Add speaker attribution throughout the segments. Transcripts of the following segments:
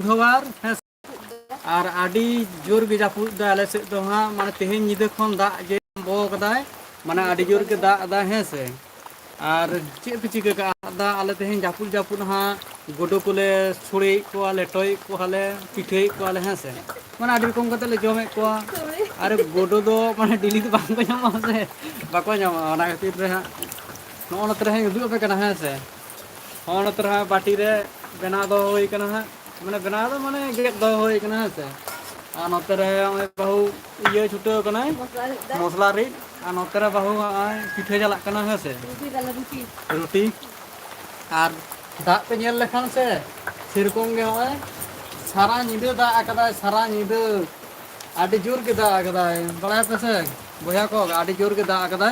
Speaker 1: बुधवार है और आड़ी जोर गे जापुद आले से तो हाँ माने तेहें निदे खन दा जे बो कदाय माने आड़ी जोर के दा दा है से और चे चिका का दा आले तेहें जापुद जापुद हाँ गोडो कोले छुड़ी को आले टोय को आले पिठे को आले है से माने आड़ी कम कते ले जमे को अरे गोडो दो माने डिली तो बांको जामा से बाको जामा ओना खातिर रे हाँ नो न तरह उदु पे कना है से ओन तरह बाटी रे बना दो होई कना है माने बना दो माने गेट दो होई कना है से आ नोते रे बहु इये छुटे कना मसला री आ नोते रे बहु पिठे चला कना है से रोटी और दाग पे नेल लेखान से सेरकम गे होय सारा निदे दा आकदा सारा निदे आडी जोर के दा आकदा बड़ा पे से बोया को आडी जोर के दा आकदा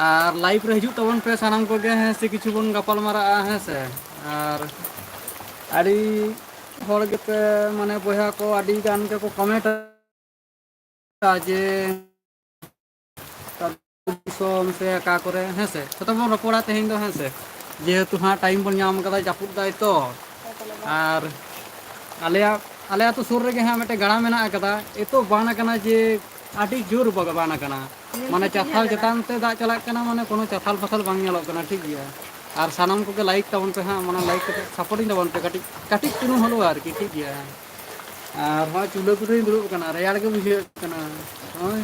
Speaker 1: और लाइव रे हिजू तबन पे सानाम को गे है से किछु बन गपाल मारा है से और आडी हर के पे माने बोया को आडी गान के को कमेंट जे सोम से का करे है से तो बन रपड़ा तेहिं दो है से जेहेतु हाँ टाइम बन नाम कदा जापुद दाय तो और आले तो सुर रे हाँ मेटे गाड़ा मेना कदा एतो बाना कना जे आडी जोर बाना कना माने चाथाल चेतान ते दा चला कना माने कोनो चाथाल फसल बांग नेलो कना ठीक गया और सानाम को के लाइक तबन पे हाँ माने लाइक के सपोर्टिंग तबन पे काटी काटी तुनु हलो आर की ठीक गया और हाँ चूल्हा कुरे दुरुब कना रेयाड़ के बुझे कना ओय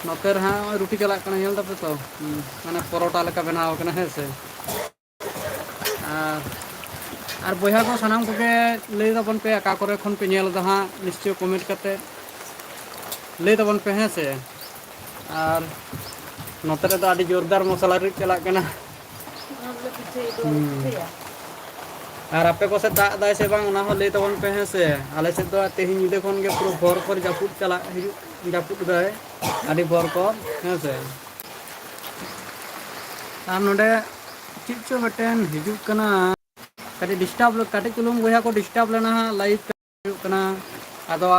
Speaker 1: नोकर हाँ रोटी चला कना नेल तब तो माने परोटा लेका बनाव कना है से और बोया को सानाम को के ले तबन पे का करे खन पे नेल दा हाँ निश्चय कमेंट करते ले तबन पे है से और नोते रे तो आडी जोरदार मसाला रे चला कना और आपे को से दाग दाय से बांग ना हो ले तबन पे है से आले से तो तेहि निदे खन के पूरा भोर पर जापुद चला हिजु जापुद दाय आडी भोर को है से आम नोडे चिचो बटन हिजु कना काटी डिस्टर्ब काटी चुलुम बोया को डिस्टर्ब लेना लाइव हिजु कना आदो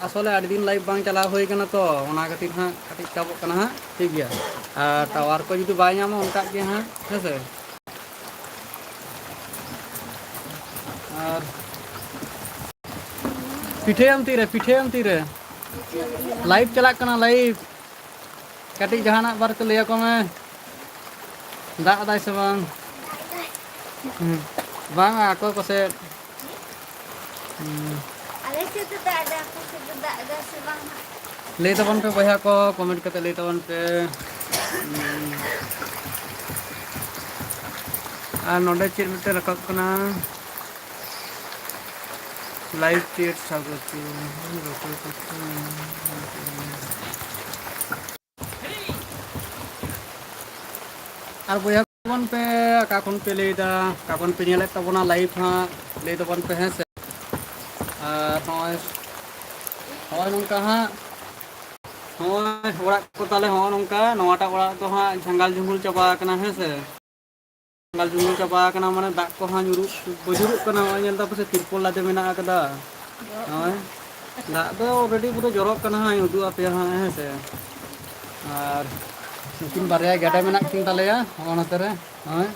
Speaker 1: आसले आडी दिन लाइव बांग चला होई कना तो ओना खातिर हाँ काटी चाबो कना हाँ ठीक गया टावर को जुदी बाय नामा उनका के हाँ है से और पिठे हम तीरे लाइव चला कना लाइव काटी जहाना बार को लिया को मैं दाग दाय से बांग बांग आको को से
Speaker 2: अरे से तो दादा को से दादा से बांग
Speaker 1: ले तबन पे बोया को कमेंट करते ले तबन पे आ नोडे चेट मिटे रखब कना लाइव चेट सागत और बोया तबन पे का कोन पे लेदा का कोन पे नेले तबना लाइव हाँ ले तबन पे है से होय होय नंका हाँ होय ओड़ा को ताले होय नंका नवाटा ओड़ा तो हाँ झंगाल झुंगुल चबा कना है से झंगाल झुंगुल चबा कना माने दाग को हाँ जुरु बजुरु कना होय नेल ता पसे तिरपल लादे मेना कदा होय दाग दो ऑलरेडी पूरा जरक कना हाँ उदु आपे हाँ है से और किन बारया गाडा मेना किन तालेया ओनाते रे होय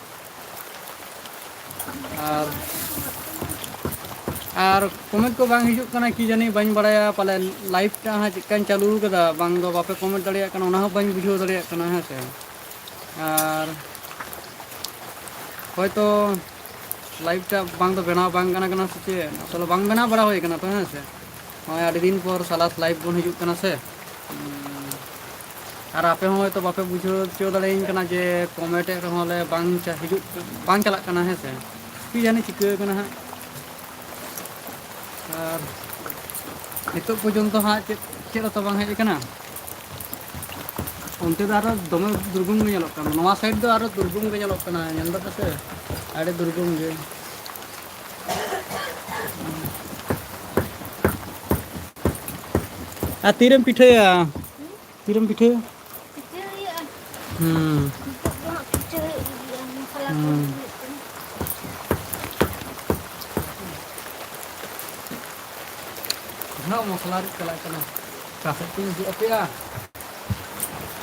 Speaker 1: और कमेंट को बांग हिजुक कना कि जानी बाñ बड़ाया पाले लाइव ता हाँ चिकान चालू कदा बांग दो बापे कमेंट दड़िया कना ओना हो बाñ बुझाव दड़िया कना है से और होयतो लाइव ता बांग दो बनाव बांग कना कना से असले बांग बनाव बड़ा होय कना तो है से होय आडी दिन पर सालास लाइव बन हिजुक कना से और आपे हो तो बापे बुझाव चो दड़िया कना जे कमेंट रे होले बांग चा हिजुक बांग चला कना है से कि जानी चिका कना है और नितो पर्यंत हाँ चेद तो बांग हेज कना उनते दो आरो दमे दुर्गम गे नेलोग कना नवा साइड दो आरो दुर्गम गे नेलोग कना नेल दा से आडे दुर्गम गे आ तीरम पिठेया तीरम पिठे हाँ मसला चला कना काफी तीन जो अपया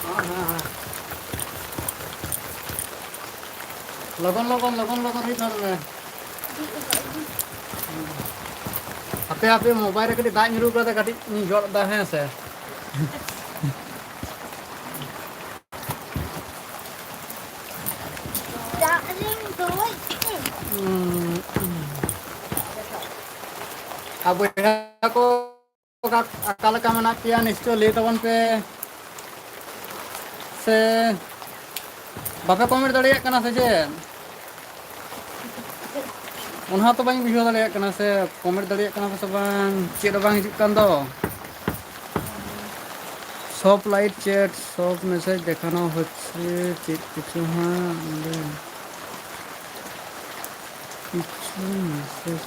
Speaker 1: हाँ लगन लगन लगन लगन ही कर रहे Hape hape mobile ke dak nyuruh kata kati ni jor dah hai se.
Speaker 2: Dak ring doi.
Speaker 1: Abu ko akal ka mana pia nisto le tabon pe se bape comment dariyak kana se je. Unha to bang bujhaw dariyak kana se comment dariyak kana se bang chet bang hijuk kan do. সব light chat সব message দেখানো হচ্ছে কিছু হ্যাঁ কিছু message